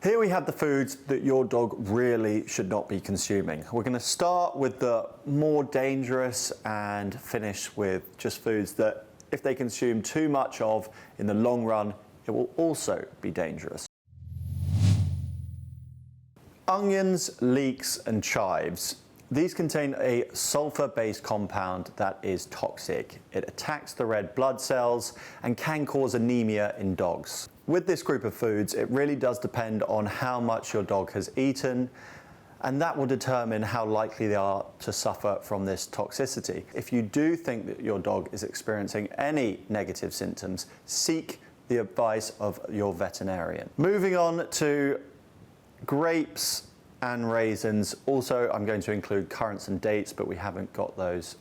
Here we have the foods that your dog really should not be consuming. We're going to start with the more dangerous and finish with just foods that if they consume too much of in the long run, it will also be dangerous. Onions, leeks and chives. These contain a sulfur-based compound that is toxic. It attacks the red blood cells and can cause anemia in dogs. With this group of foods, it really does depend on how much your dog has eaten, and that will determine how likely they are to suffer from this toxicity. If you do think that your dog is experiencing any negative symptoms, seek the advice of your veterinarian. Moving on to grapes and raisins. Also, I'm going to include currants and dates, but we haven't got those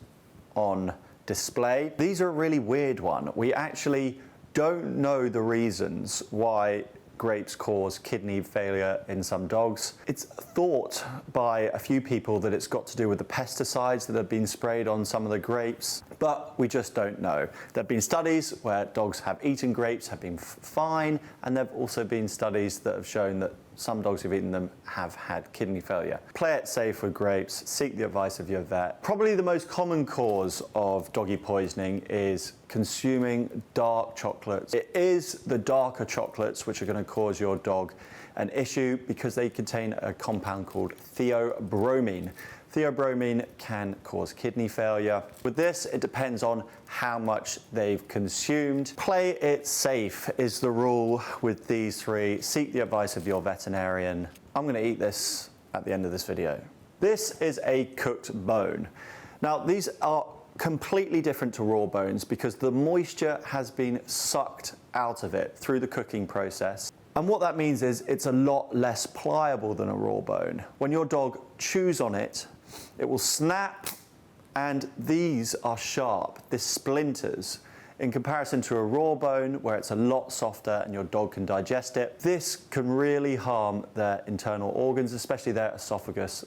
on display. These are a really weird one. We actually don't know the reasons why grapes cause kidney failure in some dogs. It's thought by a few people that it's got to do with the pesticides that have been sprayed on some of the grapes, but we just don't know. There have been studies where dogs have eaten grapes, have been fine, and there have also been studies that have shown that some dogs who've eaten them have had kidney failure. Play it safe with grapes, seek the advice of your vet. Probably the most common cause of doggy poisoning is consuming dark chocolates. It is the darker chocolates which are going to cause your dog an issue because they contain a compound called theobromine. Theobromine can cause kidney failure. With this, it depends on how much they've consumed. Play it safe is the rule with these three. Seek the advice of your veterinarian. I'm going to eat this at the end of this video. This is a cooked bone. Now, these are completely different to raw bones because the moisture has been sucked out of it through the cooking process. And what that means is it's a lot less pliable than a raw bone. When your dog chews on it, it will snap, and these are sharp. This splinters. In comparison to a raw bone where it's a lot softer and your dog can digest it, this can really harm their internal organs, especially their esophagus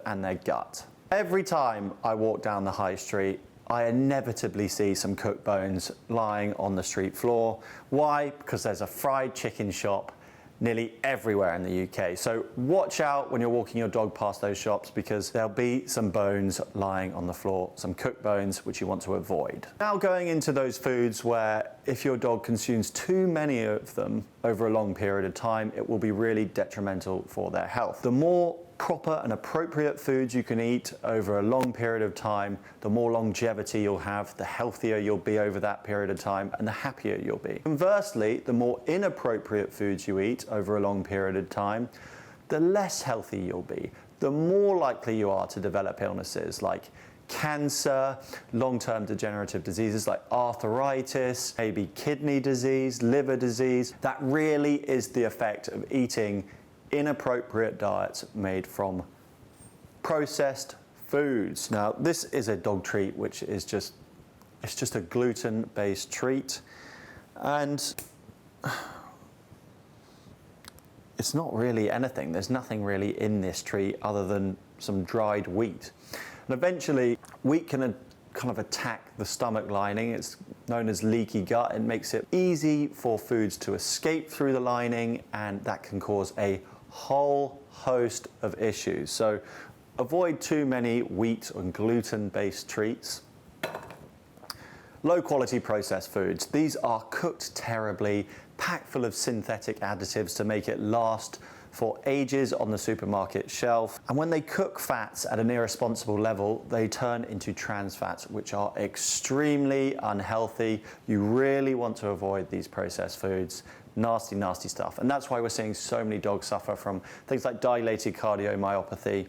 and their gut. Every time I walk down the high street, I inevitably see some cooked bones lying on the street floor. Why? Because there's a fried chicken shop nearly everywhere in the UK. So watch out when you're walking your dog past those shops because there'll be some bones lying on the floor, some cooked bones which you want to avoid. Now going into those foods where if your dog consumes too many of them over a long period of time, it will be really detrimental for their health. The more proper and appropriate foods you can eat over a long period of time, the more longevity you'll have, the healthier you'll be over that period of time, and the happier you'll be. Conversely, the more inappropriate foods you eat over a long period of time, the less healthy you'll be, the more likely you are to develop illnesses like cancer, long-term degenerative diseases like arthritis, maybe kidney disease, liver disease. That really is the effect of eating inappropriate diets made from processed foods. Now, this is a dog treat which is just a gluten-based treat, and it's not really anything. There's nothing really in this treat other than some dried wheat. And eventually, wheat can kind of attack the stomach lining. It's known as leaky gut. It makes it easy for foods to escape through the lining, and that can cause a whole host of issues. So avoid too many wheat and gluten-based treats. Low quality processed foods. These are cooked terribly, packed full of synthetic additives to make it last for ages on the supermarket shelf. And when they cook fats at an irresponsible level, they turn into trans fats, which are extremely unhealthy. You really want to avoid these processed foods. Nasty, nasty stuff. And that's why we're seeing so many dogs suffer from things like dilated cardiomyopathy.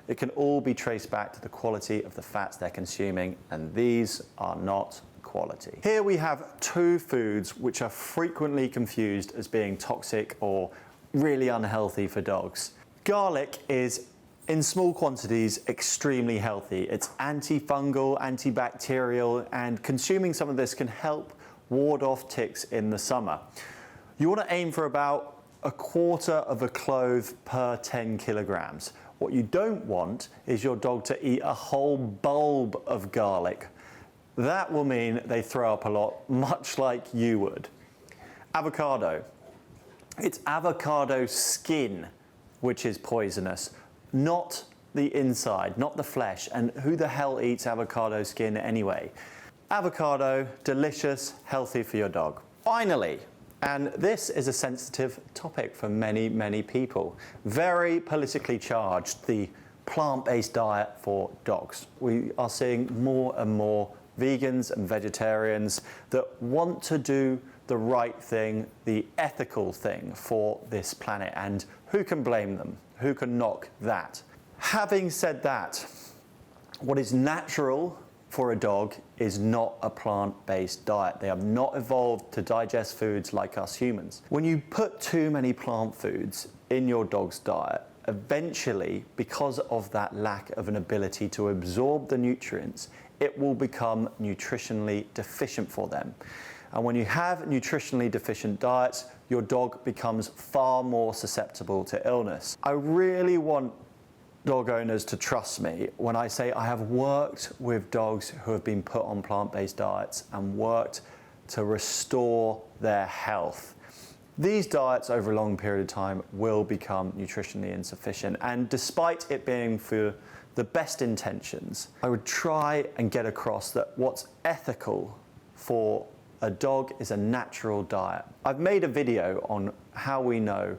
It can all be traced back to the quality of the fats they're consuming, and these are not quality. Here we have two foods which are frequently confused as being toxic or really unhealthy for dogs. Garlic is, in small quantities, extremely healthy. It's antifungal, antibacterial, and consuming some of this can help ward off ticks in the summer. You want to aim for about 1/4 clove per 10 kilograms. What you don't want is your dog to eat a whole bulb of garlic. That will mean they throw up a lot, much like you would. Avocado. It's avocado skin which is poisonous, not the inside, not the flesh. And who the hell eats avocado skin anyway? Avocado, delicious, healthy for your dog. Finally, and this is a sensitive topic for many, many people, very politically charged, the plant-based diet for dogs. We are seeing more and more vegans and vegetarians that want to do the right thing, the ethical thing for this planet, and who can blame them? Who can knock that? Having said that, what is natural for a dog is not a plant-based diet. They have not evolved to digest foods like us humans. When you put too many plant foods in your dog's diet, eventually, because of that lack of an ability to absorb the nutrients, it will become nutritionally deficient for them. And when you have nutritionally deficient diets, your dog becomes far more susceptible to illness. I really want dog owners to trust me when I say I have worked with dogs who have been put on plant-based diets and worked to restore their health. These diets over a long period of time will become nutritionally insufficient, and despite it being for the best intentions, I would try and get across that what's ethical for a dog is a natural diet. I've made a video on how we know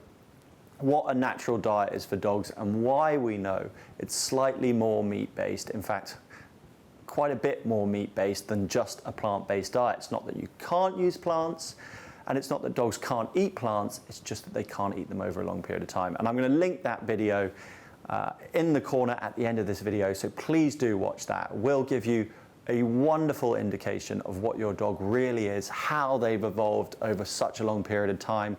what a natural diet is for dogs and why we know it's slightly more meat-based. In fact, quite a bit more meat-based than just a plant-based diet. It's not that you can't use plants, and it's not that dogs can't eat plants, it's just that they can't eat them over a long period of time. And I'm going to link that video in the corner at the end of this video, so please do watch that. We'll give you a wonderful indication of what your dog really is, how they've evolved over such a long period of time,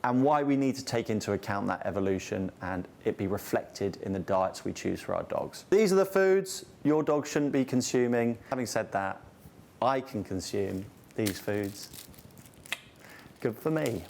and why we need to take into account that evolution and it be reflected in the diets we choose for our dogs. These are the foods your dog shouldn't be consuming. Having said that, I can consume these foods. Good for me.